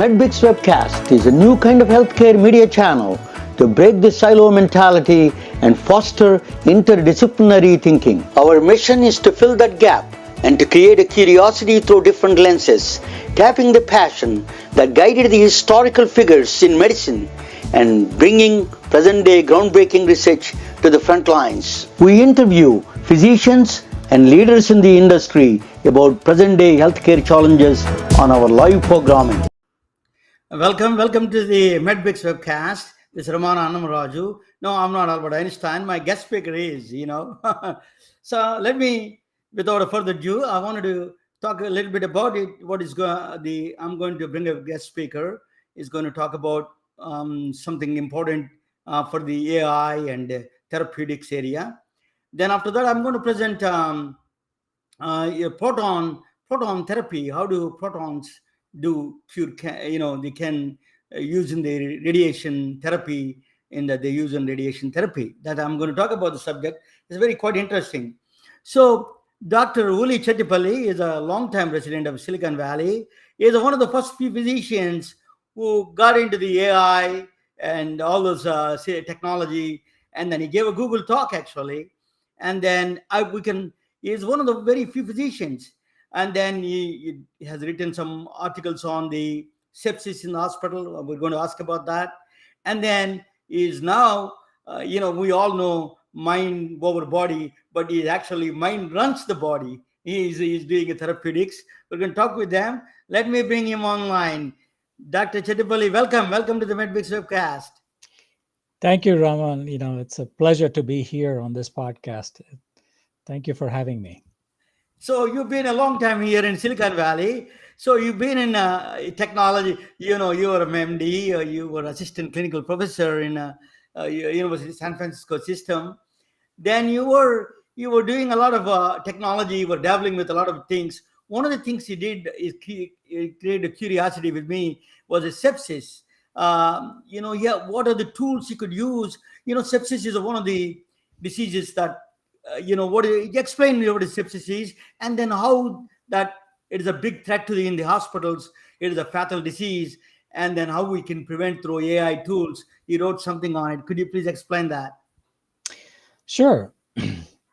MedBix Webcast is a new kind of healthcare media channel to break the silo mentality and foster interdisciplinary thinking. Our mission is to fill that gap and to create a curiosity through different lenses, tapping the passion that guided the historical figures in medicine and bringing present-day groundbreaking research to the front lines. We interview physicians and leaders in the industry about present-day healthcare challenges on our live programming. Welcome to the MedBix Webcast. This is Ramana Annamaraju. No, I'm not Albert Einstein. My guest speaker is, So let me, without further ado, I wanted to talk a little bit about it. I'm going to bring a guest speaker. Is going to talk about something important for the AI and therapeutics area. Then after that, I'm going to present a proton therapy. How do protons do cure? They can use in the radiation therapy. They use in radiation therapy. That I'm going to talk about the subject. It's very quite interesting. So Dr. Uli Chettipally is a long-time resident of Silicon Valley. He is one of the first few physicians who got into the AI and all those technology. And then he gave a Google talk actually. And then he is one of the very few physicians. And then he has written some articles on the sepsis in the hospital. We're going to ask about that. And then he is now, we all know mind over body, but he actually mind runs the body. He's doing a therapeutics. We're going to talk with them. Let me bring him online. Dr. Chettipally, welcome to the MedBix Webcast. Thank you, Raman. It's a pleasure to be here on this podcast. Thank you for having me. So you've been a long time here in Silicon Valley. So you've been in technology. You were a MD. You were assistant clinical professor in University of San Francisco system. Then you were doing a lot of technology. You were dabbling with a lot of things. One of the things you did is create a curiosity with me was a sepsis. What are the tools you could use? Sepsis is one of the diseases that explain what sepsis is, and then how that it is a big threat to in the hospitals. It is a fatal disease, and then how we can prevent through AI tools. You wrote something on it. Could you please explain that? Sure.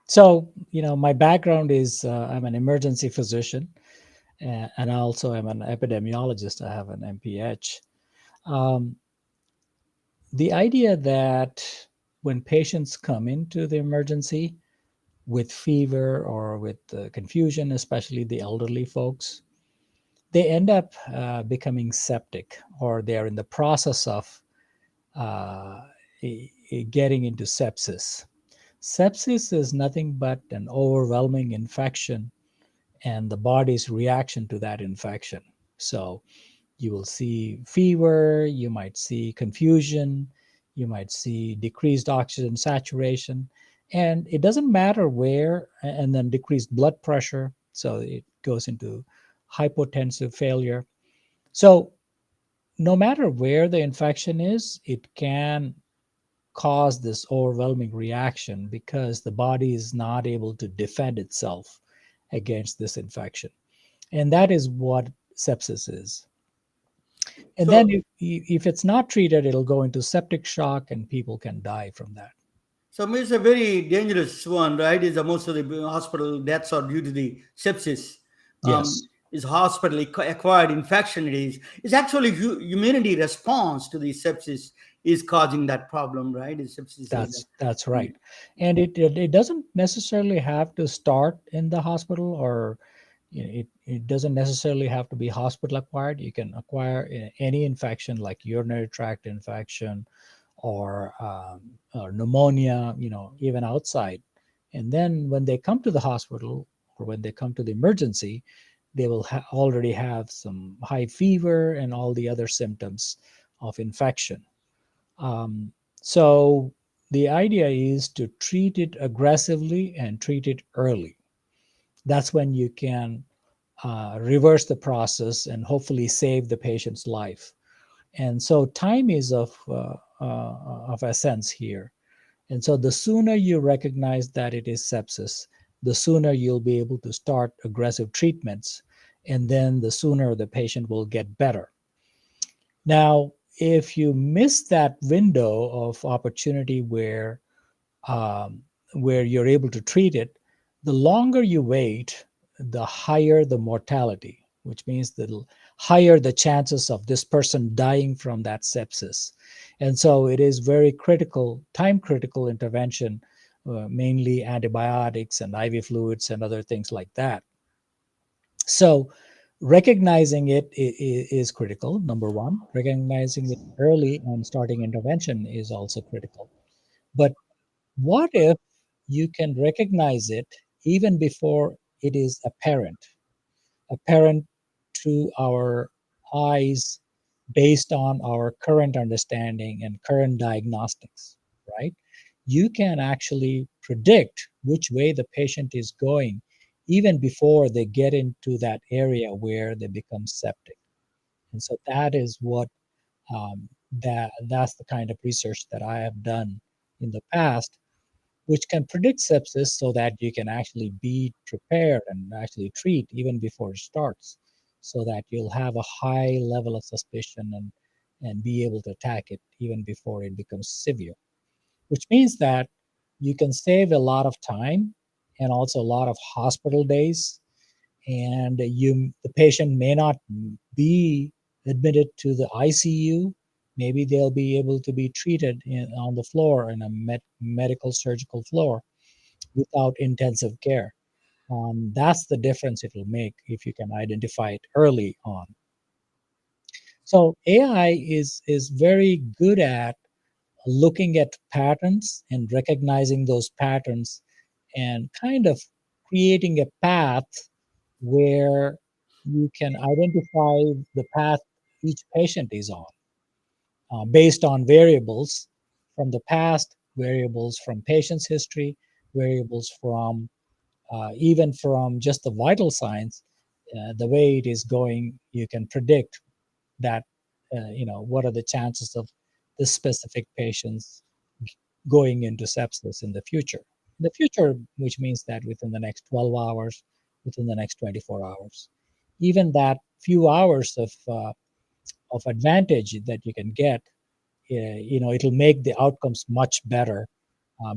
So, my background is I'm an emergency physician, and I also am an epidemiologist. I have an MPH. The idea that when patients come into the emergency with fever or with confusion, especially the elderly folks, they end up becoming septic, or they're in the process of getting into sepsis. Sepsis is nothing but an overwhelming infection and the body's reaction to that infection. So you will see fever, you might see confusion, you might see decreased oxygen saturation, and it doesn't matter where, and then decreased blood pressure. So it goes into hypotensive failure. So no matter where the infection is, it can cause this overwhelming reaction because the body is not able to defend itself against this infection. And that is what sepsis is. And then if it's not treated, it'll go into septic shock and people can die from that. So it's a very dangerous one, right? Is most of the hospital deaths are due to the sepsis. Yes. Is hospital acquired infection. It's actually immunity response to the sepsis is causing that problem, right? That's right. And it doesn't necessarily have to start in the hospital, or it doesn't necessarily have to be hospital acquired. You can acquire any infection like urinary tract infection or pneumonia, even outside. And then when they come to the hospital or when they come to the emergency, they will already have some high fever and all the other symptoms of infection. So the idea is to treat it aggressively and treat it early. That's when you can reverse the process and hopefully save the patient's life. And so time is of essence here. And so the sooner you recognize that it is sepsis, the sooner you'll be able to start aggressive treatments, and then the sooner the patient will get better. Now, if you miss that window of opportunity um, where you're able to treat it, the longer you wait, the higher the mortality, which means the higher the chances of this person dying from that sepsis. And so it is very critical, time critical intervention, mainly antibiotics and IV fluids and other things like that. So recognizing it is critical, number one. Recognizing it early and starting intervention is also critical. But what if you can recognize it even before it is apparent to our eyes based on our current understanding and current diagnostics, right? You can actually predict which way the patient is going even before they get into that area where they become septic. And so that is what that's the kind of research that I have done in the past, which can predict sepsis so that you can actually be prepared and actually treat even before it starts, so that you'll have a high level of suspicion and be able to attack it even before it becomes severe, which means that you can save a lot of time and also a lot of hospital days, and the patient may not be admitted to the ICU. Maybe they'll be able to be treated on the floor in a medical surgical floor without intensive care. That's the difference it will make if you can identify it early on. So AI is very good at looking at patterns and recognizing those patterns and kind of creating a path where you can identify the path each patient is on, based on variables from the past, variables from patient's history, variables from even from just the vital signs. The way it is going, you can predict that, what are the chances of this specific patients going into sepsis in the future. In the future, which means that within the next 12 hours, within the next 24 hours, even that few hours of advantage that you can get, it'll make the outcomes much better,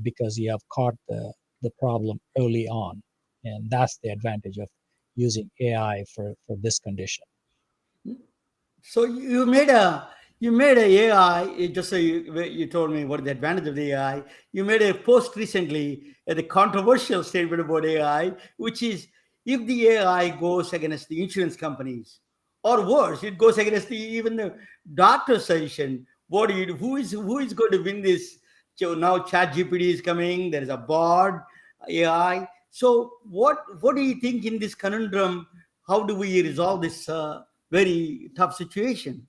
because you have caught the problem early on. And that's the advantage of using AI for this condition. So you made a AI. Just so you told me what the advantage of the AI. You made a post recently, the controversial statement about AI, which is if the AI goes against the insurance companies, or worse, it goes against even the doctor's suggestion. What do you do? Who is going to win this? So now ChatGPT is coming. There is a bot AI. So what do you think in this conundrum? How do we resolve this very tough situation?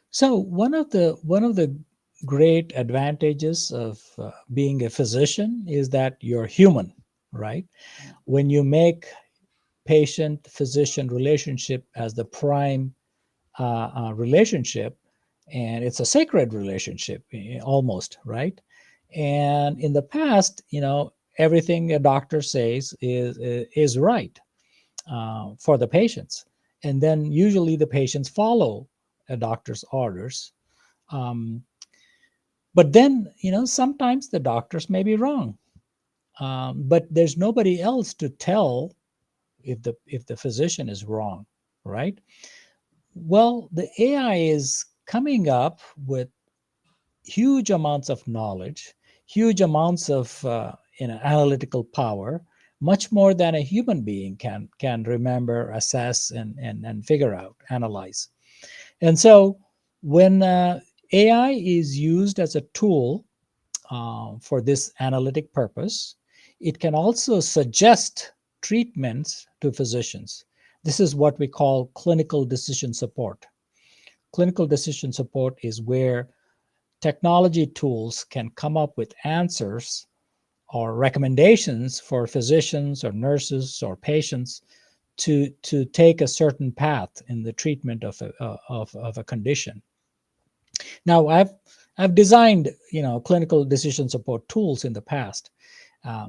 So one of the great advantages of being a physician is that you're human, right? When you make patient physician relationship as the prime relationship, and it's a sacred relationship, almost, right? And in the past, everything a doctor says is right for the patients, and then usually the patients follow a doctor's orders. um, but then, sometimes the doctors may be wrong, but there's nobody else to tell if the physician is wrong, right? Well, the AI is coming up with huge amounts of knowledge, huge amounts of analytical power, much more than a human being can remember, assess, and figure out, analyze. And so, when AI is used as a tool for this analytic purpose, it can also suggest treatments to physicians. This is what we call clinical decision support. Clinical decision support is where technology tools can come up with answers or recommendations for physicians or nurses or patients to take a certain path in the treatment of a condition. Now, I've designed clinical decision support tools in the past,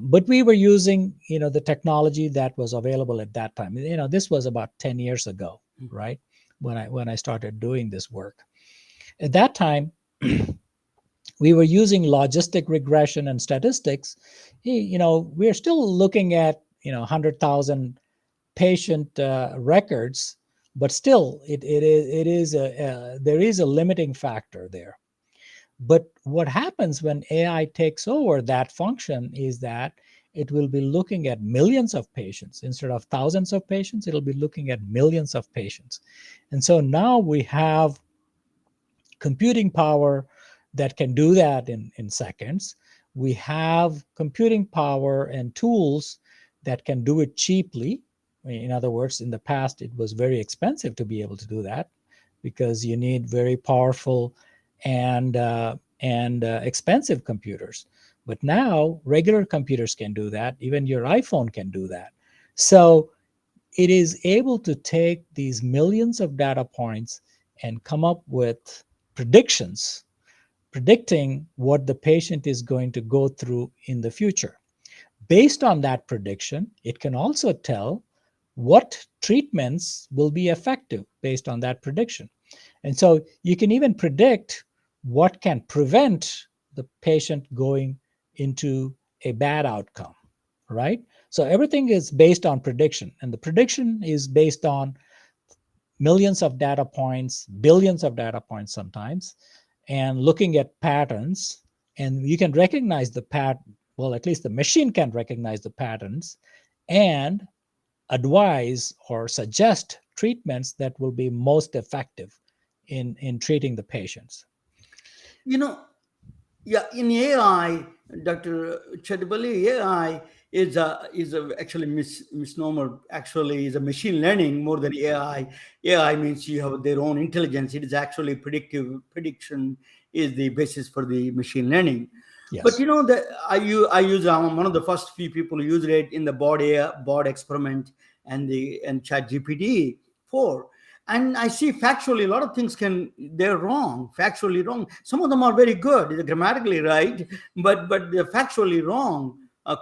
but we were using the technology that was available at that time. This was about 10 years ago, right? when I started doing this work. At that time, we were using logistic regression and statistics. We're still looking at 100,000 patient records, but still there is a limiting factor there. But what happens when AI takes over that function is that it will be looking at millions of patients instead of thousands of patients. It'll be looking at millions of patients. And so now we have computing power that can do that in seconds. We have computing power and tools that can do it cheaply. In other words, in the past, it was very expensive to be able to do that because you need very powerful and expensive computers. But now regular computers can do that. Even your iPhone can do that. So it is able to take these millions of data points and come up with predictions, predicting what the patient is going to go through in the future. Based on that prediction, it can also tell what treatments will be effective based on that prediction. And so you can even predict what can prevent the patient going into a bad outcome, right? So everything is based on prediction, and the prediction is based on millions of data points, billions of data points sometimes, and looking at patterns. And you can recognize the pattern, well, at least the machine can recognize the patterns and advise or suggest treatments that will be most effective in treating the patients. You know, yeah, in AI, Dr. Chettipally, AI is a actually misnomer. Actually, is a machine learning more than AI. AI means you have their own intelligence. It is actually predictive. Prediction is the basis for the machine learning. But Yes. you know that I'm one of the first few people who used it in the board experiment and Chat GPT 4. And I see factually a lot of things they're wrong, factually wrong. Some of them are very good, they're grammatically right, but they're factually wrong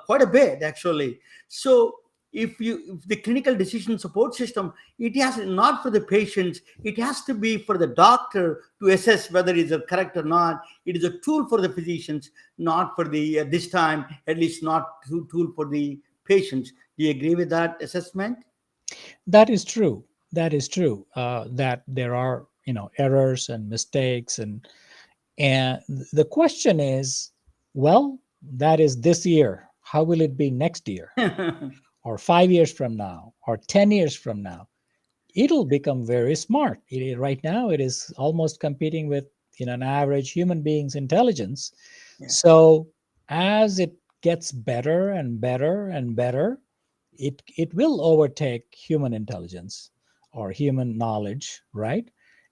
quite a bit actually. So if the clinical decision support system, it has not for the patients, it has to be for the doctor to assess whether it's correct or not. It is a tool for the physicians, not for the this time at least not tool for the patients. Do you agree with that assessment? That is true. That is true. That there are errors and mistakes, and the question is, well, that is this year. How will it be next year, or 5 years from now, or 10 years from now? It'll become very smart. Right now, it is almost competing with an average human being's intelligence. Yeah. So as it gets better and better and better, it will overtake human intelligence or human knowledge, right?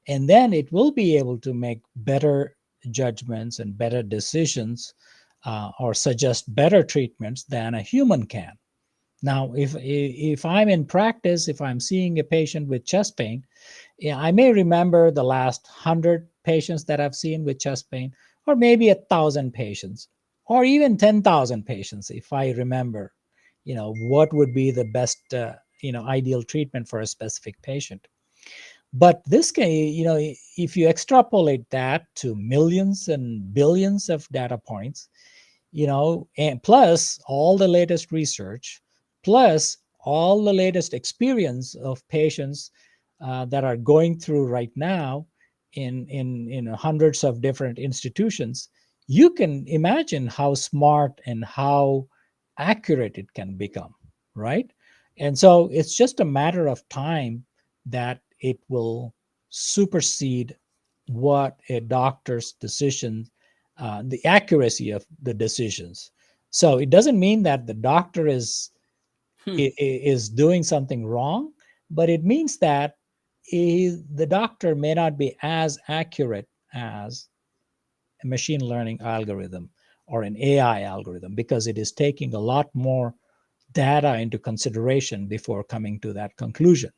And then it will be able to make better judgments and better decisions, or suggest better treatments than a human can. Now, if I'm in practice, if I'm seeing a patient with chest pain, yeah, I may remember the last 100 patients that I've seen with chest pain, or maybe 1,000 patients, or even 10,000 patients, if I remember, what would be the best, ideal treatment for a specific patient. But this can, if you extrapolate that to millions and billions of data points, and plus all the latest research, plus all the latest experience of patients that are going through right now in hundreds of different institutions, you can imagine how smart and how accurate it can become, right? And so it's just a matter of time that it will supersede what a doctor's decision, the accuracy of the decisions. So it doesn't mean that the doctor is doing something wrong, but it means that the doctor may not be as accurate as a machine learning algorithm or an AI algorithm, because it is taking a lot more data into consideration before coming to that conclusion.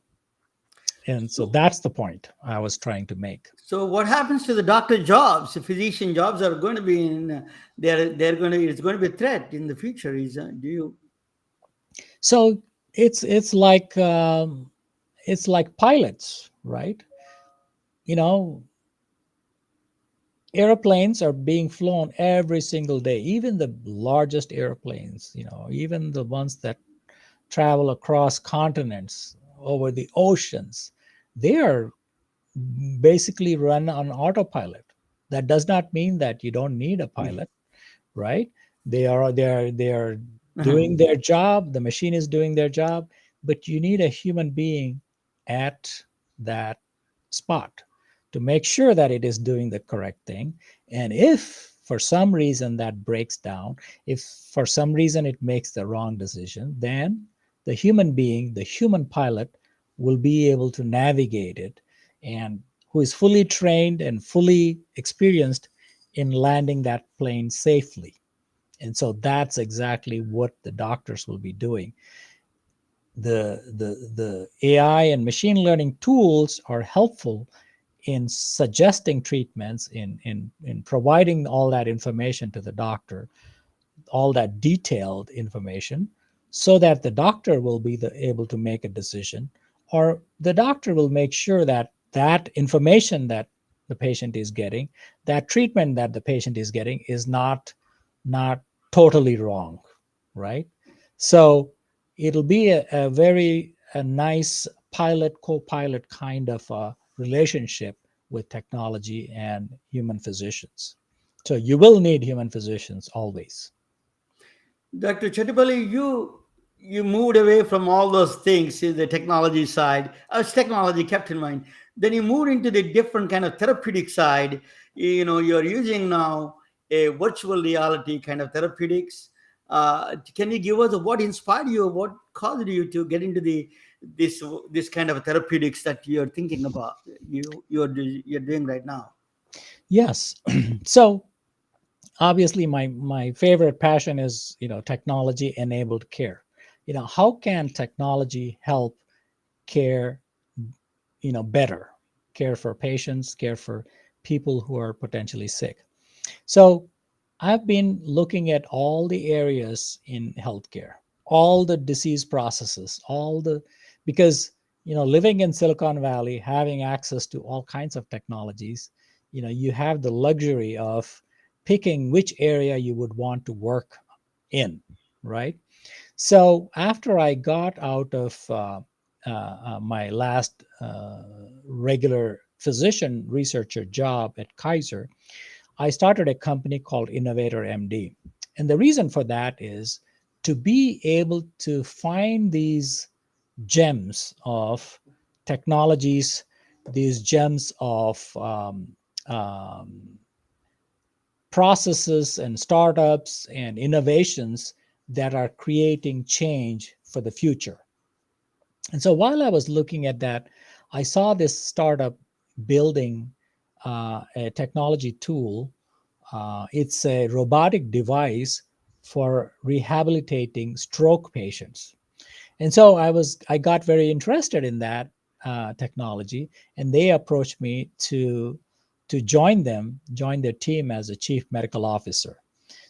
And so So, that's the point I was trying to make. so what happens to the doctor jobs? The physician jobs are going to be in. They're going to. It's going to be a threat in the future. Is do you? So it's like pilots, right? you know, airplanes are being flown every single day, even the largest airplanes, even the ones that travel across continents, over the oceans, they are basically run on autopilot. That does not mean that you don't need a pilot, right? They are Uh-huh. doing their job, the machine is doing their job, but you need a human being at that spot to make sure that it is doing the correct thing. And if for some reason that breaks down, if for some reason it makes the wrong decision, then the human being, the human pilot, will be able to navigate it, and who is fully trained and fully experienced in landing that plane safely. And so that's exactly what the doctors will be doing. The AI and machine learning tools are helpful in suggesting treatments, in providing all that information to the doctor, all that detailed information, so that the doctor will be able to make a decision, or the doctor will make sure that that information that the patient is getting, that treatment that the patient is getting, is not totally wrong, right? So it'll be a very a nice pilot co-pilot kind of a relationship with technology and human physicians. So you will need human physicians always. Dr. Chettipally, you moved away from all those things in the technology side, as technology kept in mind. Then you moved into the different kind of therapeutic side. You're using now a virtual reality kind of therapeutics. Can you give us what inspired you? What caused you to get into this kind of therapeutics that you're thinking about? You're doing right now. Yes. So obviously my favorite passion is, technology enabled care. How can technology help care, better, care for patients, care for people who are potentially sick? So I've been looking at all the areas in healthcare, all the disease processes, because, living in Silicon Valley, having access to all kinds of technologies, you have the luxury of picking which area you would want to work in, right? So after I got out of my last regular physician researcher job at Kaiser, I started a company called Innovator MD. And the reason for that is to be able to find these gems of technologies, these gems of um, processes and startups and innovations that are creating change for the future. And so while I was looking at that, I saw this startup building a technology tool. It's a robotic device for rehabilitating stroke patients. And so I got very interested in that technology, and they approached me to join their team as a chief medical officer.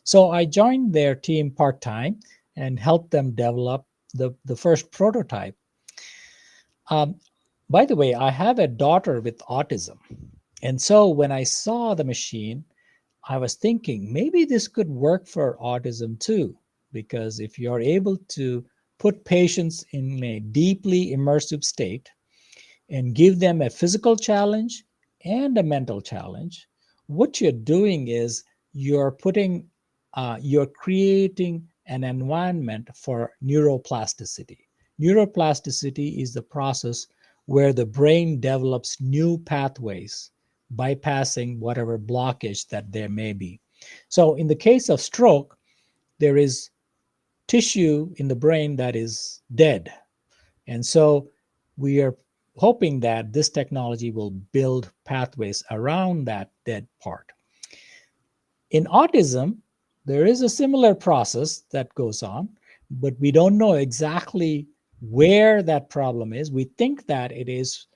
So I joined their team part time and helped them develop the first prototype. Um, by the way, I have a daughter with autism. And so when I saw the machine, I was thinking maybe this could work for autism too, because if you're able to put patients in a deeply immersive state and give them a physical challenge and a mental challenge, what you're doing is you're creating an environment for neuroplasticity. Neuroplasticity is the process where the brain develops new pathways, bypassing whatever blockage that there may be. So in the case of stroke, there is tissue in the brain that is dead, and so we are hoping that this technology will build pathways around that dead part. In autism, there is a similar process that goes on, but we don't know exactly where that problem is. We think that it is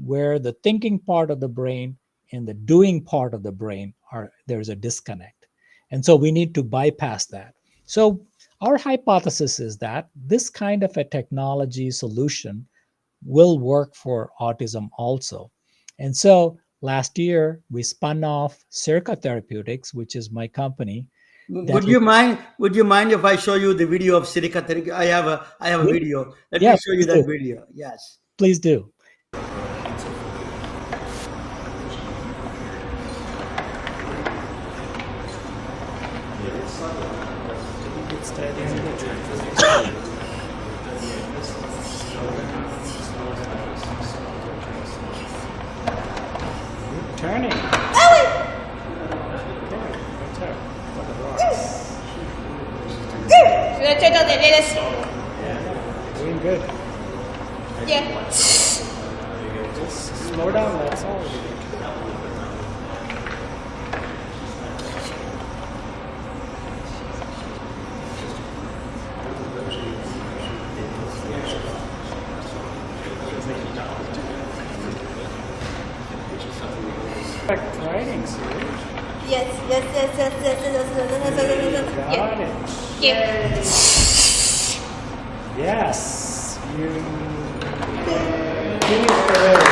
where the thinking part of the brain and the doing part of the brain are, there's a disconnect. And so we need to bypass that. So our hypothesis is that this kind of a technology solution will work for autism also. And so Last year, we spun off Sirica Therapeutics, which is my company. Would you mind? Would you mind if I show you the video of Sirica? I have a video. Let Yeah, me show you please that do. video. Yes. Please do. Turning. Doing good. Yeah. Just slow down, that's all. Writing, Siri. Yes. Got it. Yeah. Yes. You finished already.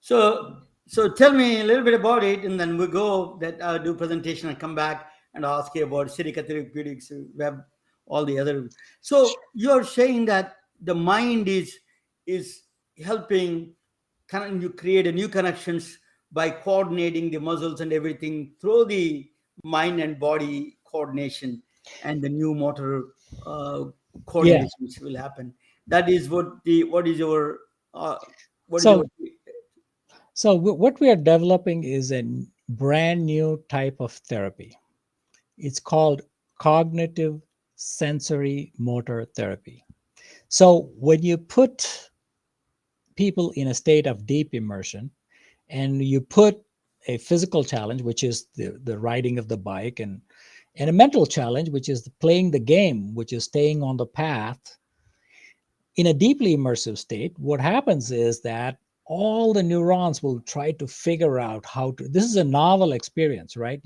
So tell me a little bit about it, and then we go that I'll do presentation and come back and ask you about Sirica Therapeutics, web, all the other. So you're saying that the mind is helping kind of you create a new connections by coordinating the muscles and everything through the mind and body coordination, and the new motor Yeah. coordinations will happen. That is what is your what is So, your what we are developing is a brand new type of therapy. It's called cognitive sensory motor therapy. So, when you put people in a state of deep immersion and you put a physical challenge, which is the riding of the bike, and a mental challenge, which is playing the game, which is staying on the path, in a deeply immersive state, what happens is that all the neurons will try to figure out how to. This is a novel experience, right?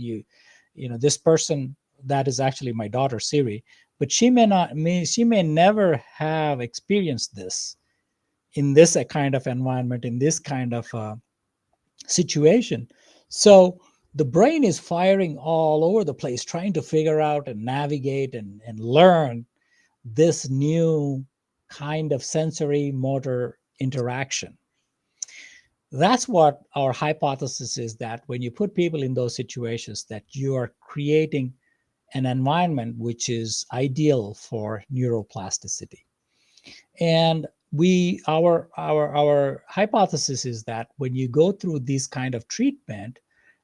This person, that is actually my daughter Siri, but she may never have experienced this in this kind of environment, in this kind of situation. So the brain is firing all over the place, trying to figure out and navigate and learn this new kind of sensory motor interaction. That's what our hypothesis is, that when you put people in those situations, that you are creating an environment which is ideal for neuroplasticity. And our hypothesis is that when you go through this kind of treatment,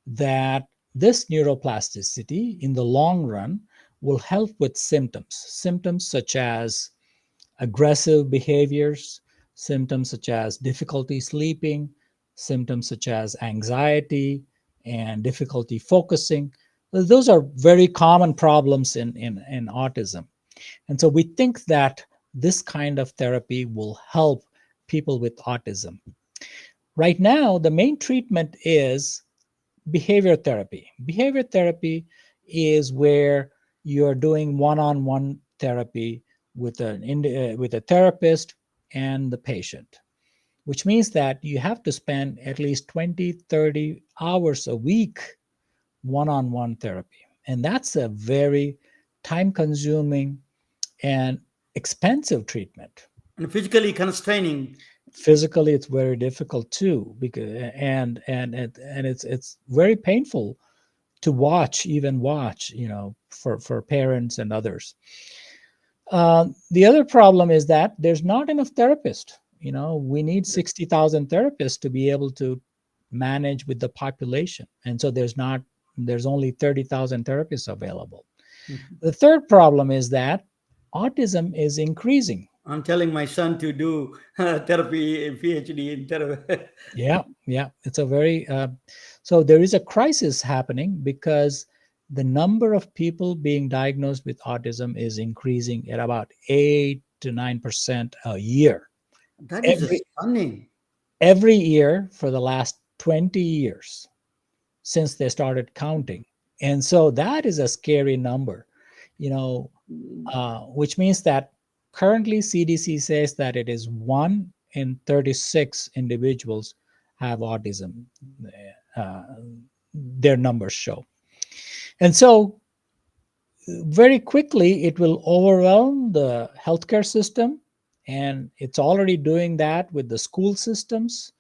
that this neuroplasticity in the long run will help with symptoms such as aggressive behaviors, symptoms such as difficulty sleeping, symptoms such as anxiety and difficulty focusing. Those are very common problems in autism. And so we think that this kind of therapy will help people with autism. Right now, the main treatment is behavior therapy. Behavior therapy is where you're doing one-on-one therapy with with a therapist and the patient, which means that you have to spend at least 20, 30 hours a week one-on-one therapy. And that's a very time-consuming and expensive treatment. and physically constraining. Physically, it's very difficult too, because it's very painful to watch, for parents and others. The other problem is that there's not enough therapists. We need 60,000 therapists to be able to manage with the population, and so there's only 30,000 therapists available. Mhm. The third problem is that autism is increasing. I'm telling my son to do therapy, PhD in therapy. Yeah, it's a very so there is a crisis happening because the number of people being diagnosed with autism is increasing at about 8 to 9% a year. That is Every stunning. every year for the last 20 years since they started counting. And so that is a scary number, which means that currently CDC says that it is 1 in 36 individuals have autism. Uh, their numbers show. And so very quickly it will overwhelm the healthcare system, and it's already doing that with the school systems.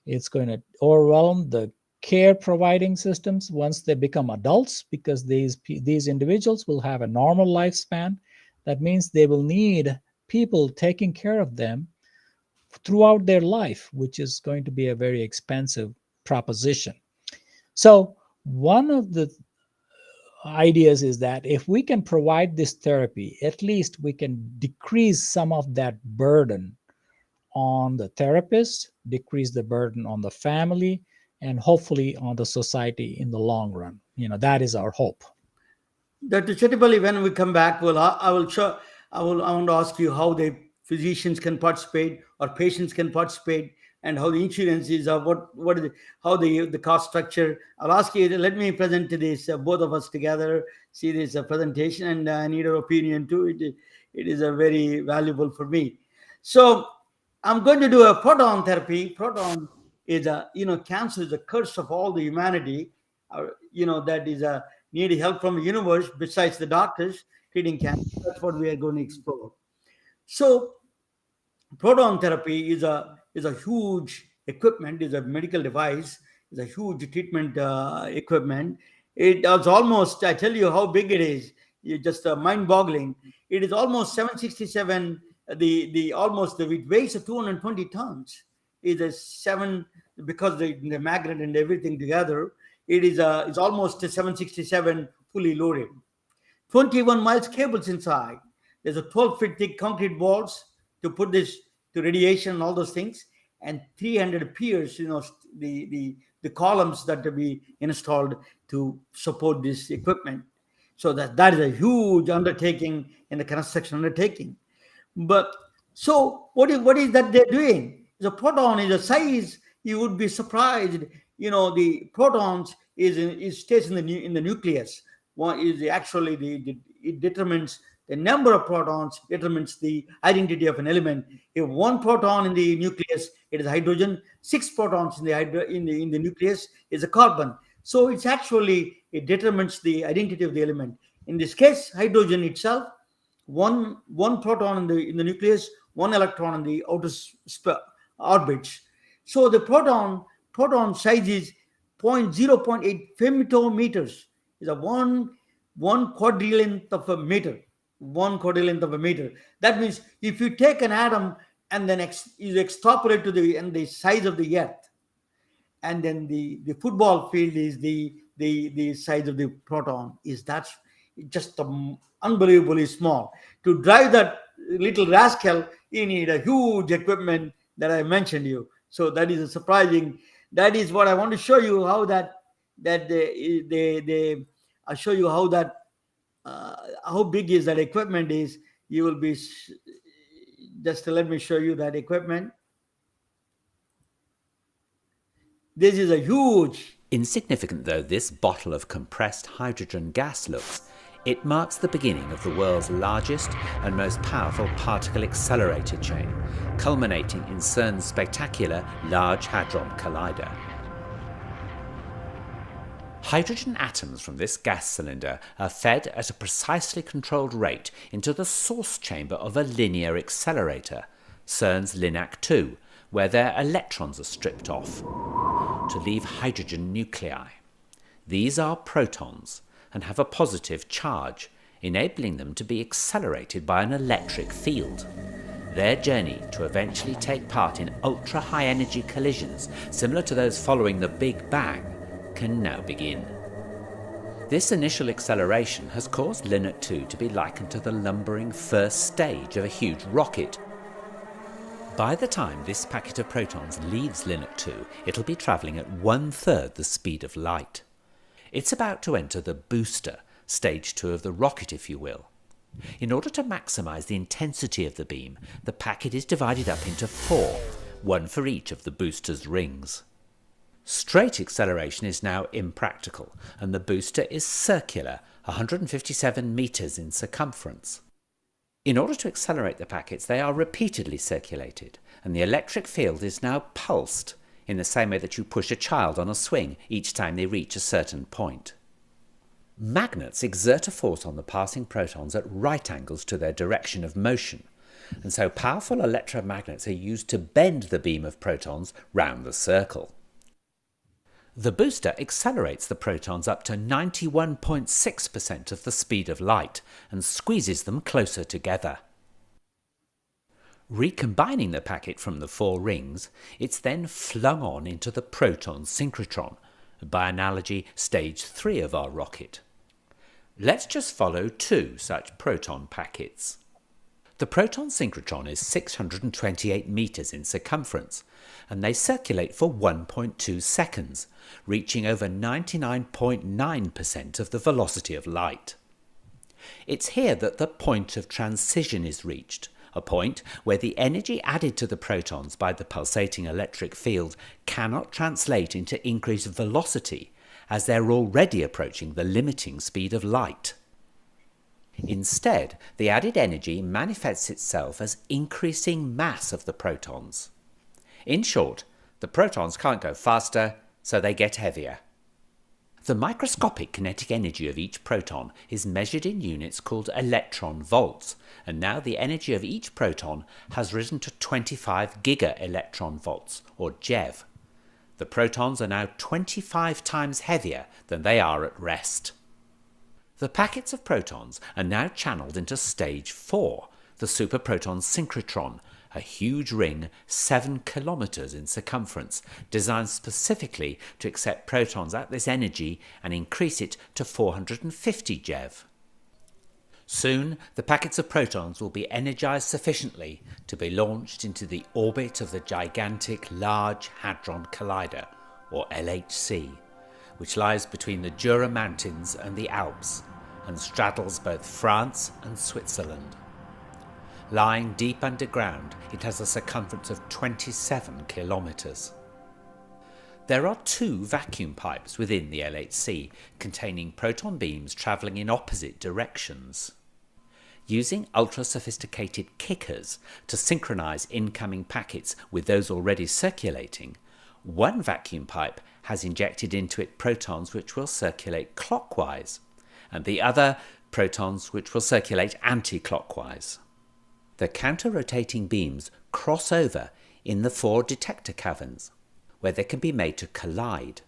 It's going to overwhelm the care providing systems once they become adults, because these individuals will have a normal lifespan. That means they will need people taking care of them throughout their life, which is going to be a very expensive proposition. So one of the ideas is that if we can provide this therapy, at least we can decrease some of that burden on the therapist, decrease the burden on the family, and hopefully on the society in the long run. That is our hope. Dr. Chettipally, when we come back, I will show. I want to ask you how the physicians can participate or patients can participate, and how the insurance is, or what is it, how the cost structure. I'll ask you. Let me present to this both of us together. See this presentation, and I need your opinion too. It is a very valuable for me. So I'm going to do a proton therapy. Proton is cancer is a curse of all the humanity. That is a need help from the universe besides the doctors treating cancer. That's what we are going to explore. So proton therapy is a huge equipment, is a medical device, is a huge treatment equipment. It is almost, I tell you how big it is. It's just mind-boggling. It is almost 767. It weighs 220 tons. It is seven, because the magnet and everything together. It's almost 767 fully loaded. 21 miles cables inside. There's a 12-foot thick concrete walls to put this to radiation and all those things, and 300 piers, the columns that will be installed to support this equipment. So that is a huge undertaking in the construction undertaking. But so what is that they're doing? The proton is a size you would be surprised. The protons stays in the nucleus. One is actually it determines the number of protons, determines the identity of an element. If one proton in the nucleus, it is hydrogen. 6 protons in the nucleus is a carbon. So it determines the identity of the element. In this case, hydrogen itself, one proton in the nucleus, one electron in the outer orbits. So the proton size is 0.8 femtometers. Is a one quadrillionth of a meter. 1/4 of a meter. That means if you take an atom and then you extrapolate to the size of the Earth, and then the football field is the size of the proton, that's just unbelievably small. To drive that little rascal, you need a huge equipment that I mentioned you. So that is a surprising. That is what I want to show you, how I'll show you how big is that equipment is. You will be just let me show you that equipment. This is a huge. Insignificant though this bottle of compressed hydrogen gas looks, it marks the beginning of the world's largest and most powerful particle accelerator chain, culminating in CERN's spectacular Large Hadron Collider. Hydrogen atoms from this gas cylinder are fed at a precisely controlled rate into the source chamber of a linear accelerator, CERN's LINAC 2, where their electrons are stripped off to leave hydrogen nuclei. These are protons and have a positive charge, enabling them to be accelerated by an electric field. Their journey to eventually take part in ultra-high energy collisions similar to those following the Big Bang can now begin. This initial acceleration has caused LINAC 2 to be likened to the lumbering first stage of a huge rocket. By the time this packet of protons leaves LINAC 2, it'll be travelling at 1/3 the speed of light. It's about to enter the booster, stage 2 of the rocket if you will. In order to maximise the intensity of the beam, the packet is divided up into 4, one for each of the booster's rings. Straight acceleration is now impractical, and the booster is circular, 157 metres in circumference. In order to accelerate the packets, they are repeatedly circulated, and the electric field is now pulsed in the same way that you push a child on a swing each time they reach a certain point. Magnets exert a force on the passing protons at right angles to their direction of motion, and so powerful electromagnets are used to bend the beam of protons round the circle. The booster accelerates the protons up to 91.6% of the speed of light and squeezes them closer together. Recombining the packet from the 4 rings, it's then flung on into the proton synchrotron, by analogy stage 3 of our rocket. Let's just follow 2 such proton packets. The proton synchrotron is 628 meters in circumference, and they circulate for 1.2 seconds, reaching over 99.9% of the velocity of light. It's here that the point of transition is reached, a point where the energy added to the protons by the pulsating electric field cannot translate into increased velocity, as they're already approaching the limiting speed of light. Instead, the added energy manifests itself as increasing mass of the protons. In short, the protons can't go faster, so they get heavier. The microscopic kinetic energy of each proton is measured in units called electron volts, and now the energy of each proton has risen to 25 giga-electron volts, or GeV. The protons are now 25 times heavier than they are at rest. The packets of protons are now channeled into stage 4, the superproton synchrotron, a huge ring 7 kilometers in circumference, designed specifically to accept protons at this energy and increase it to 450 GeV. Soon, the packets of protons will be energized sufficiently to be launched into the orbit of the gigantic Large Hadron Collider, or LHC, which lies between the Jura Mountains and the Alps, and straddles both France and Switzerland. Lying deep underground, it has a circumference of 27 kilometers. There are 2 vacuum pipes within the LHC containing proton beams travelling in opposite directions. Using ultra-sophisticated kickers to synchronize incoming packets with those already circulating, one vacuum pipe has injected into it protons which will circulate clockwise, and the other protons which will circulate anti-clockwise. The counter-rotating beams cross over in the 4 detector caverns, where they can be made to collide.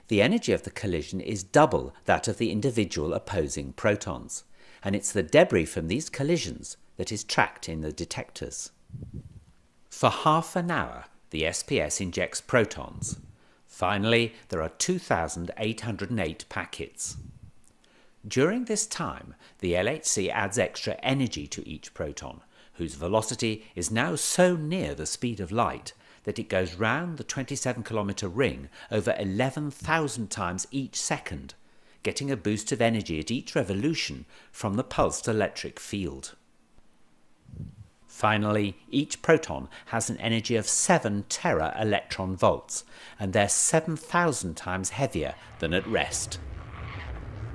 The energy of the collision is double that of the individual opposing protons, and it's the debris from these collisions that is tracked in the detectors. For half an hour, the SPS injects protons. Finally, there are 2,808 packets. During this time, the LHC adds extra energy to each proton, whose velocity is now so near the speed of light that it goes round the 27-kilometer ring over 11,000 times each second, getting a boost of energy at each revolution from the pulsed electric field. Finally, each proton has an energy of 7 tera-electron volts, and they're 7,000 times heavier than at rest.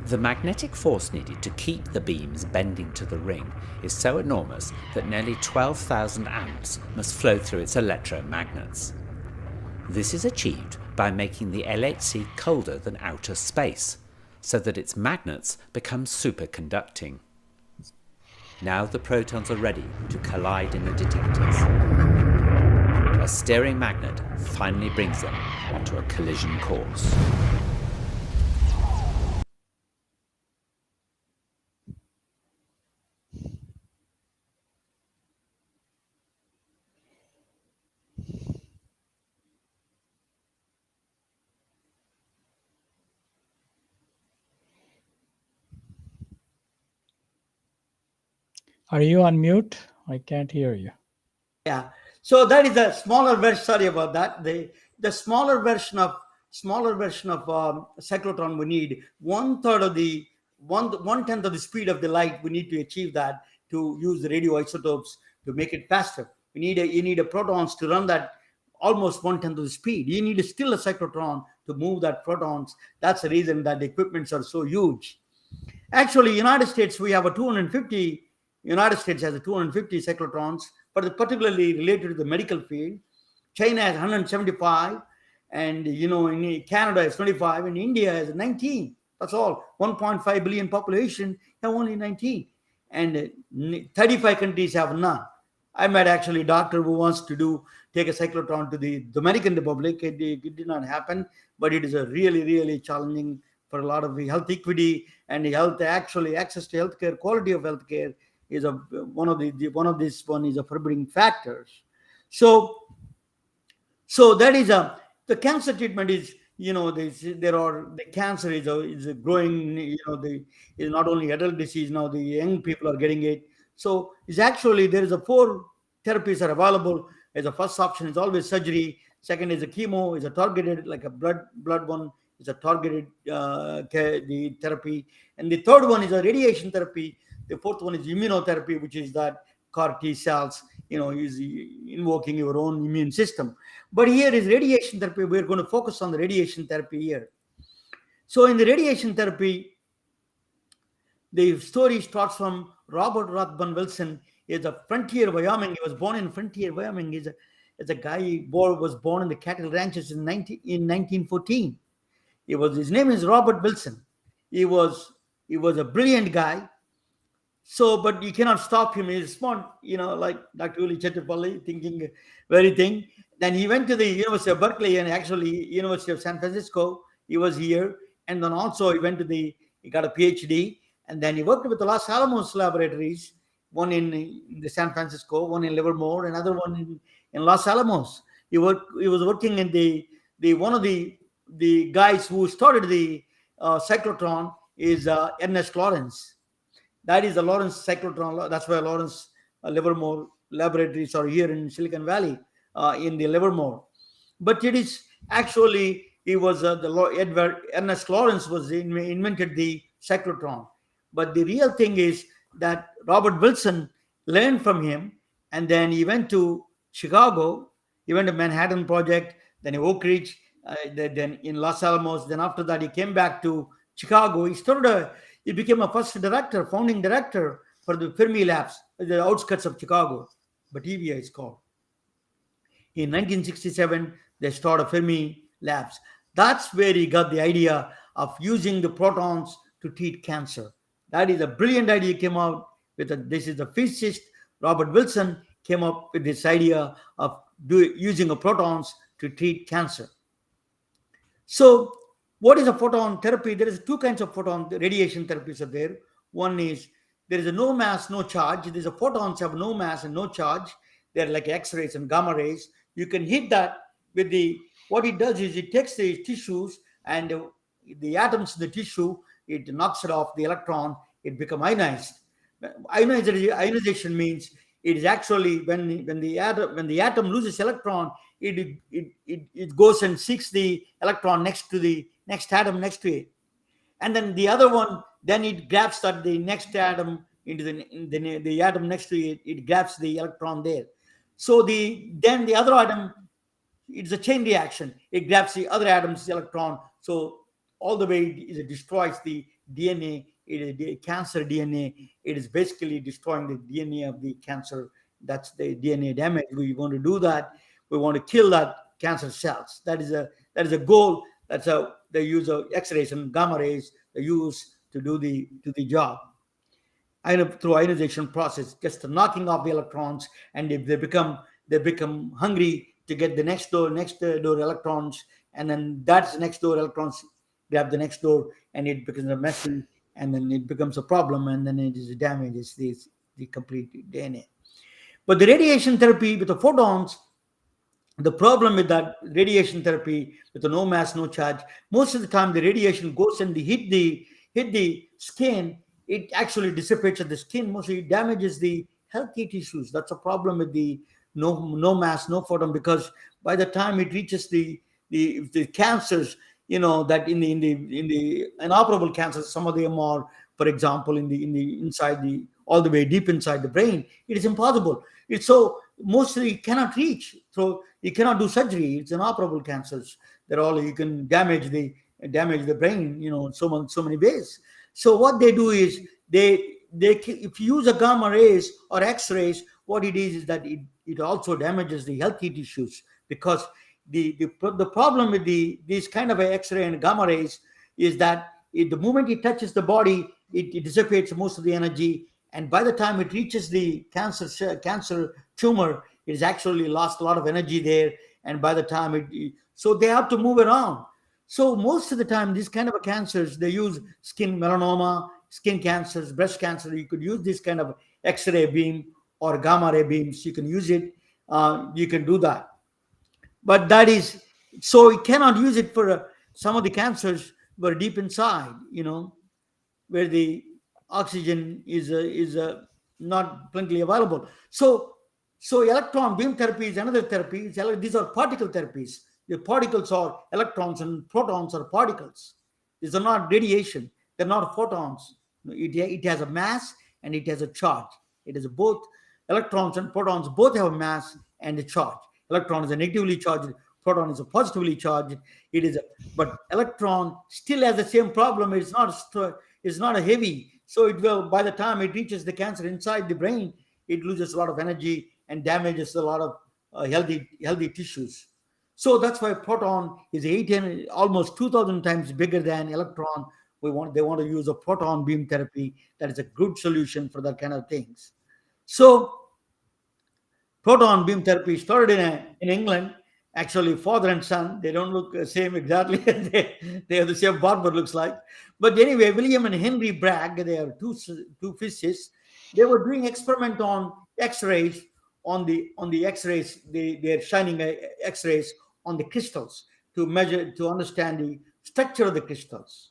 The magnetic force needed to keep the beams bending to the ring is so enormous that nearly 12,000 amps must flow through its electromagnets. This is achieved by making the LHC colder than outer space, so that its magnets become superconducting. Now the protons are ready to collide in the detectors. A steering magnet finally brings them onto a collision course. Are you on mute? I can't hear you. Yeah. So that is a smaller version. Sorry about that. The smaller version of cyclotron, we need 1/3 of the 1/10 of the speed of the light. We need to achieve that to use the radioisotopes to make it faster. You need a protons to run that almost 1/10 of the speed. You need still a cyclotron to move that protons. That's the reason that the equipments are so huge. Actually, United States, we have a 250 United States has 250 cyclotrons, but particularly related to the medical field. China has 175, and in Canada is 25, and India is 19. That's all. 1.5 billion population have only 19, and 35 countries have none. I met actually a doctor who wants to take a cyclotron to the Dominican Republic. It did not happen, but it is a really, really challenging for a lot of the health equity and the health, actually access to healthcare, quality of healthcare is one of the forbidding factors. So that is the cancer treatment is, the cancer is a growing, is not only adult disease now, the young people are getting it. So it's actually, there is a 4 therapies are available. As a first option is always surgery. Second is a chemo, is a targeted, like a blood one, is a targeted the therapy. And the third one is a radiation therapy. The fourth one is immunotherapy, which is that CAR T cells, is invoking your own immune system. But here is radiation therapy. We're going to focus on the radiation therapy here. So in the radiation therapy, the story starts from Robert Rathbun Wilson. Is a Frontier, Wyoming. He was born in Frontier, Wyoming. He's a guy was born in the cattle ranches in 1914. His name is Robert Wilson. He was a brilliant guy. So, but you cannot stop him. He's smart, like Dr. Uli Chettipally, thinking very thing. Then he went to the University of Berkeley and actually University of San Francisco. He was here. And then also he got a PhD. And then he worked with the Los Alamos laboratories, one in the San Francisco, one in Livermore, another one in Los Alamos. He was working in one of the guys who started the cyclotron is Ernest Lawrence. That is the Lawrence cyclotron. That's why Lawrence Livermore laboratories are here in Silicon Valley, in the Livermore. But it is actually, it was Ernest Lawrence was invented the cyclotron. But the real thing is that Robert Wilson learned from him, and then he went to Chicago. He went to Manhattan Project, then Oak Ridge, then in Los Alamos. Then after that, he came back to Chicago. He became a founding director for the Fermi Labs, the outskirts of Chicago, but EVI is called. In 1967, they started Fermi Labs. That's where he got the idea of using the protons to treat cancer. That is a brilliant idea. He came out with this is the physicist Robert Wilson came up with this idea of using the protons to treat cancer. So what is a photon therapy? There is 2 kinds of photon radiation therapies are there. One is there is a no mass, no charge. These photons have no mass and no charge. They're like X-rays and gamma rays. You can hit that with what it does is it takes the tissues and the atoms in the tissue, it knocks it off the electron, it becomes ionized. Ionization means it is actually when the atom loses electron, it goes and seeks the electron next to the next atom next to it, and then the other one, then it grabs the next atom into the atom next to it. It grabs the electron there. So then the other atom, it's a chain reaction. It grabs the other atom's electron. So all the way it destroys the DNA. It is the cancer DNA. It is basically destroying the DNA of the cancer. That's the DNA damage. We want to do that. We want to kill that cancer cells. That is a goal. That's the use of X-rays and gamma rays they use to do the job. Through ionization process, just the knocking off the electrons, and if they become hungry to get the next door electrons, and then that's next door electrons grab the next door, and it becomes a messy, and then it becomes a problem, and then it damages the complete DNA. But the radiation therapy with the photons, the problem with that radiation therapy with the no mass, no charge, most of the time the radiation goes and hit the skin. It actually dissipates at the skin. Mostly it damages the healthy tissues. That's a problem with the no mass, no photon, because by the time it reaches the cancers, that in the inoperable cancers, some of them are, for example, in the inside all the way deep inside the brain. It is impossible. It's so mostly cannot reach. So you cannot do surgery. It's inoperable cancers. You can damage the brain, so many ways. So what they do is they if you use a gamma rays or X-rays, what it is that it also damages the healthy tissues, because the problem with these kind of X-ray and gamma rays is that the moment it touches the body, it dissipates most of the energy, and by the time it reaches the cancer tumor, it has actually lost a lot of energy there, and by the time so they have to move around. So most of the time, these kind of cancers, they use skin melanoma, skin cancers, breast cancer. You could use this kind of X-ray beam or gamma ray beams. You can use it. You can do that, but that is so you cannot use it for some of the cancers were deep inside. Where the oxygen is not plenty available. So electron beam therapy is another therapy. These are particle therapies. The particles are electrons and protons are particles. These are not radiation. They're not photons. It has a mass and it has a charge. It is both electrons and protons both have a mass and a charge. Electron is a negatively charged. Proton is a positively charged. But electron still has the same problem. It's not a heavy. So it will, by the time it reaches the cancer inside the brain, it loses a lot of energy and damages a lot of healthy tissues. So that's why proton is 18, almost 2,000 times bigger than electron. They want to use a proton beam therapy. That is a good solution for that kind of things. So proton beam therapy started in England. Actually, father and son, they don't look the same exactly. They have the same barber, looks like. But anyway, William and Henry Bragg, they are two physicists. They were doing experiment on X-rays, on the X-rays. They're shining X-rays on the crystals to understand the structure of the crystals.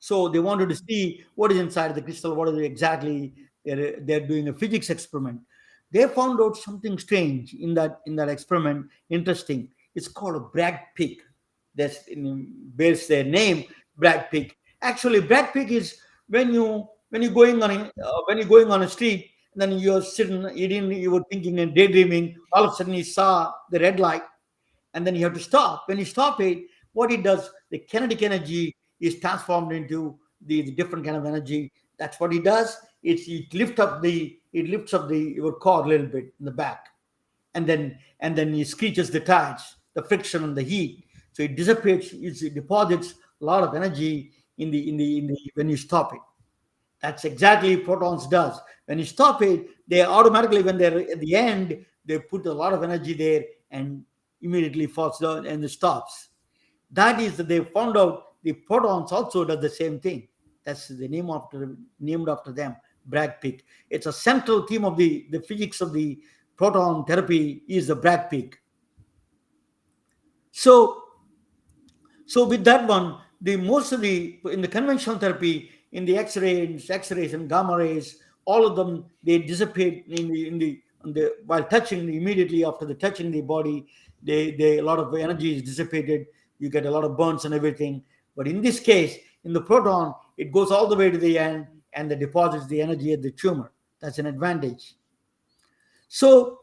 So they wanted to see what is inside the crystal, what is exactly. They're doing a physics experiment. They found out something strange in that experiment. Interesting. It's called a Bragg peak. That's bears their name, Bragg peak. Actually, Bragg peak is when you're going on a street, and then you're sitting, you were thinking and daydreaming. All of a sudden, you saw the red light, and then you have to stop. When you stop it, what it does, the kinetic energy is transformed into the different kind of energy. That's what it does. It lifts up your car a little bit in the back, and then it screeches the tires, the friction and the heat. So it dissipates. It deposits a lot of energy in the when you stop it. That's exactly protons does. When you stop it, they automatically, when they're at the end, they put a lot of energy there and immediately falls down and it stops. That is, they found out the protons also does the same thing. That's the named after them, Bragg peak. It's a central theme of the physics of the proton therapy is the Bragg peak. So with that one, most of in the conventional therapy, in the X-rays and gamma rays, all of them, they dissipate while touching immediately after the touching the body. A lot of energy is dissipated. You get a lot of burns and everything. But in this case, in the proton, it goes all the way to the end and it deposits the energy at the tumor. That's an advantage. So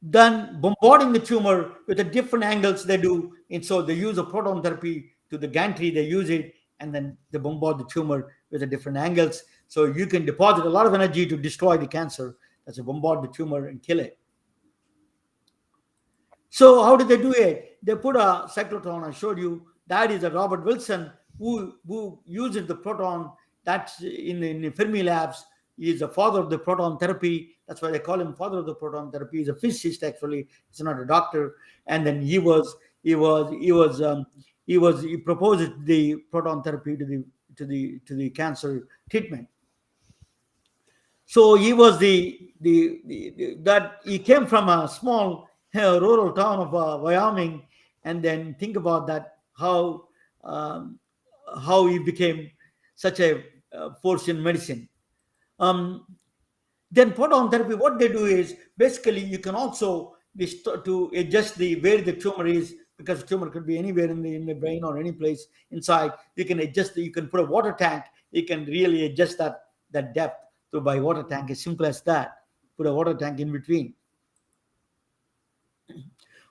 then bombarding the tumor with the different angles they do. And so they use a proton therapy to the gantry, they use it, and then they bombard the tumor with the different angles. So you can deposit a lot of energy to destroy the cancer. That's to bombard the tumor and kill it. So how did they do it? They put a cyclotron, I showed you. That is a Robert Wilson who uses the proton. That's in the Fermi labs. He is the father of the proton therapy. That's why they call him father of the proton therapy. He's a physicist, actually. He's not a doctor. And then he proposed the proton therapy to the cancer treatment. So he was that he came from a small rural town of Wyoming, and then think about that how he became such a force in medicine. Then proton therapy, what they do is basically you can also to adjust where the tumor is, because the tumor could be anywhere in the brain or any place inside. You can adjust. You can put a water tank. You can really adjust that depth by water tank. As simple as that. Put a water tank in between.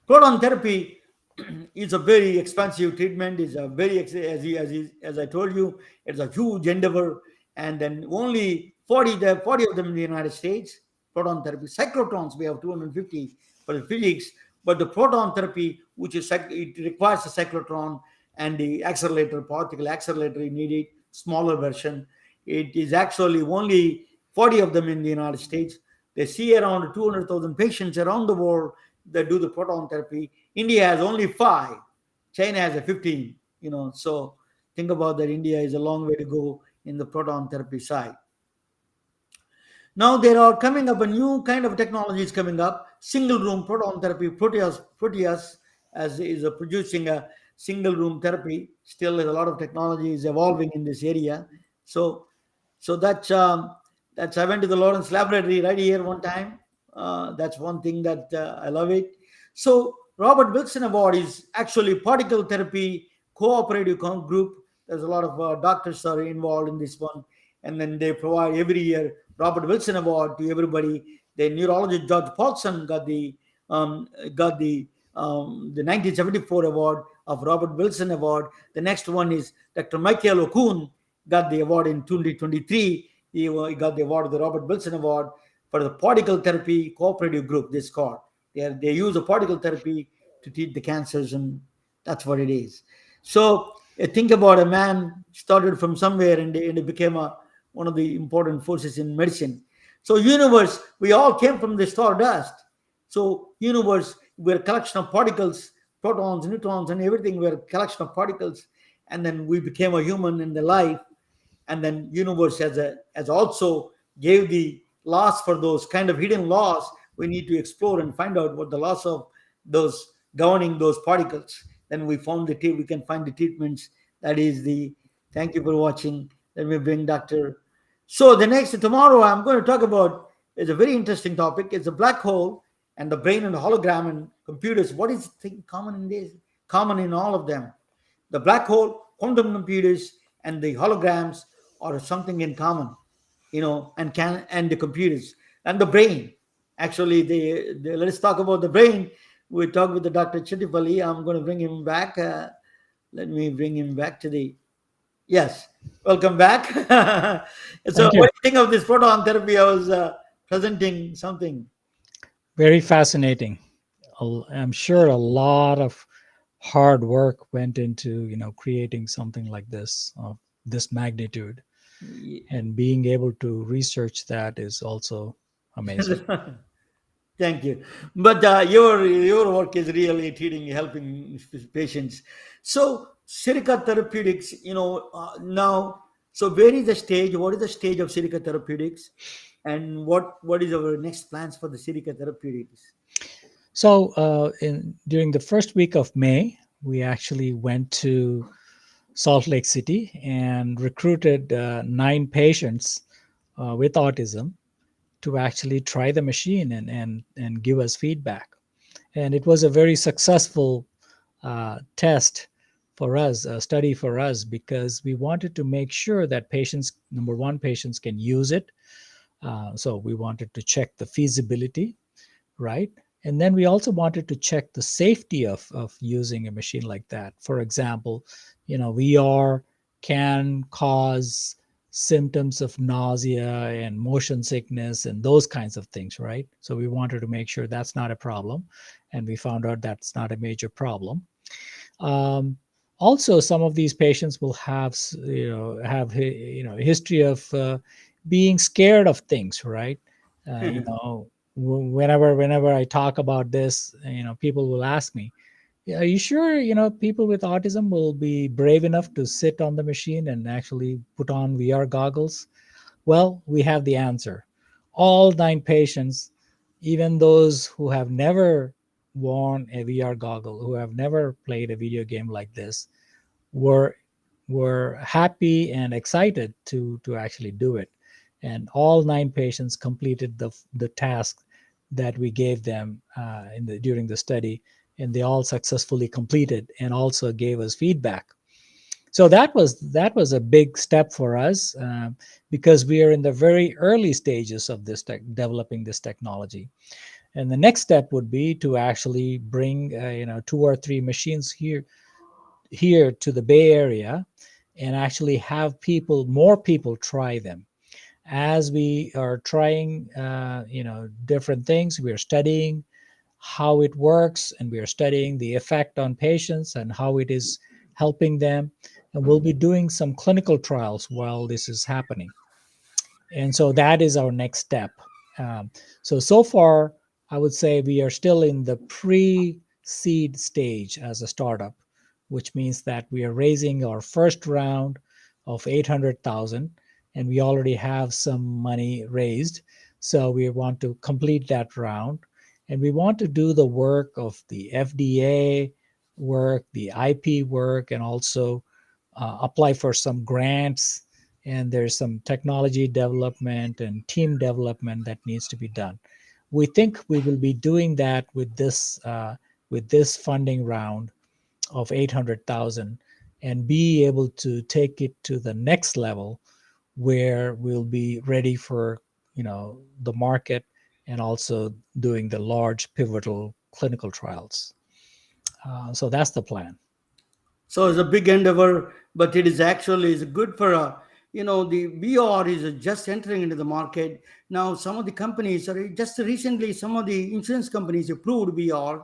Proton therapy is a very expensive treatment. It's a very, as I told you, it's a huge endeavor. and then only 40 of them in the United States. Proton therapy, cyclotrons, we have 250 for the physics, but the proton therapy, which is it requires a cyclotron and the accelerator, particle accelerator, you need it, smaller version. It is actually only 40 of them in the United States. They see around 200,000 patients around the world that do the proton therapy. India has only 5. China has a 15. So think about that. India is a long way to go in the proton therapy side. Now there are coming up a new kind of technologies coming up. Single room proton therapy. Proteus as is producing a single room therapy. Still, a lot of technology is evolving in this area. So that's I went to the Lawrence Laboratory right here one time. That's one thing that I love it. So Robert Wilson Award is actually particle therapy cooperative group. There's a lot of doctors are involved in this one, and then they provide every year Robert Wilson Award to everybody. The neurologist George Paulson got the 1974 award of Robert Wilson Award. The next one is Dr. Michael Okun got the award in 2023. He got the award, the Robert Wilson Award for the particle therapy cooperative group. This called. They use a particle therapy to treat the cancers, and that's what it is. So think about a man started from somewhere and it became one of the important forces in medicine. So universe, we all came from the stardust. So universe, we're a collection of particles, protons, neutrons, and everything. We're a collection of particles, and then we became a human in the life. And then universe has also gave the laws for those kind of hidden laws. We need to explore and find out what the laws of those governing those particles. Then we can find the treatments. That is the. Thank you for watching. Let me bring Dr. So tomorrow I'm going to talk about is a very interesting topic. It's a black hole and the brain and the hologram and computers. What is the thing common in this? Common in all of them. The black hole, quantum computers, and the holograms are something in common, and the computers and the brain. Actually, let's talk about the brain. We talked with the Dr. Chettipally. I'm going to bring him back. Let me bring him back to the. Yes, welcome back. So, what do you think of this proton therapy? I was presenting something. Very fascinating. I'm sure a lot of hard work went into creating something like this of this magnitude, and being able to research that is also amazing. Thank you. But your work is really helping patients. So Sirica Therapeutics, now. So where is the stage? What is the stage of Sirica Therapeutics, and what is our next plans for the Sirica Therapeutics? So during the first week of May, we actually went to Salt Lake City and recruited 9 patients with autism to actually try the machine and give us feedback. And it was a very successful test for us, a study for us, because we wanted to make sure that patients, number one, patients can use it. So we wanted to check the feasibility, right? And then we also wanted to check the safety of using a machine like that. For example, VR can cause symptoms of nausea and motion sickness and those kinds of things, right? So we wanted to make sure that's not a problem. And we found out that's not a major problem. Also, some of these patients will have a history of being scared of things, right? Whenever I talk about this, people will ask me, are you sure, people with autism will be brave enough to sit on the machine and actually put on VR goggles? Well, we have the answer. All 9 patients, even those who have never worn a VR goggle, who have never played a video game like this, were happy and excited to actually do it. And all 9 patients completed the task that we gave them during the study, and they all successfully completed and also gave us feedback. So that was a big step for us, because we are in the very early stages of this developing this technology. And the next step would be to actually bring 2 or 3 machines here to the Bay Area and actually have more people try them. As we are trying, different things, we are studying how it works, and we are studying the effect on patients and how it is helping them. And we'll be doing some clinical trials while this is happening. And so that is our next step. So far, I would say we are still in the pre-seed stage as a startup, which means that we are raising our first round of 800,000, and we already have some money raised. So we want to complete that round, and we want to do the work of the FDA work, the IP work, and also apply for some grants. And there's some technology development and team development that needs to be done. We think we will be doing that with this funding round of 800,000, and be able to take it to the next level where we'll be ready for the market, and also doing the large pivotal clinical trials. So that's the plan. So it's a big endeavor, but it is actually is good for the VR is just entering into the market now. Some of the companies are just recently, some of the insurance companies approved VR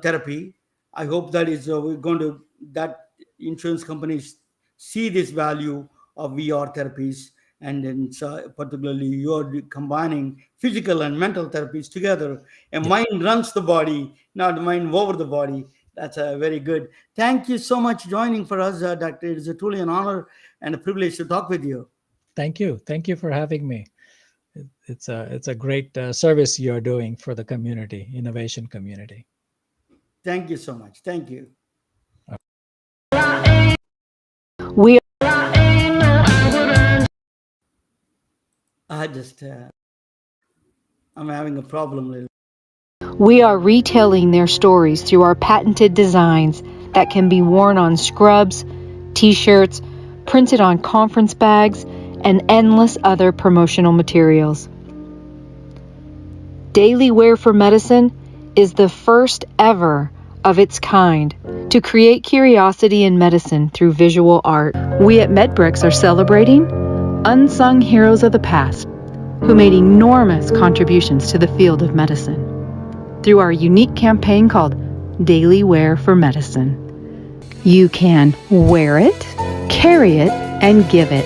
therapy. I hope that is we're going to that insurance companies see this value of VR therapies, and then particularly you're combining physical and mental therapies together. And Yeah. mind runs the body, not mind over the body. That's very good. Thank you so much joining for us, Doctor. It is truly an honor and a privilege to talk with you. Thank you for having me. It's a great service you're doing for the community, innovation community. Thank you so much. Thank you. We I just I'm having a problem. We are retelling their stories through our patented designs that can be worn on scrubs, t-shirts, printed on conference bags, and endless other promotional materials. Daily Wear for Medicine is the first ever of its kind to create curiosity in medicine through visual art. We at MedBricks are celebrating unsung heroes of the past who made enormous contributions to the field of medicine through our unique campaign called Daily Wear for Medicine. You can wear it, carry it, and give it.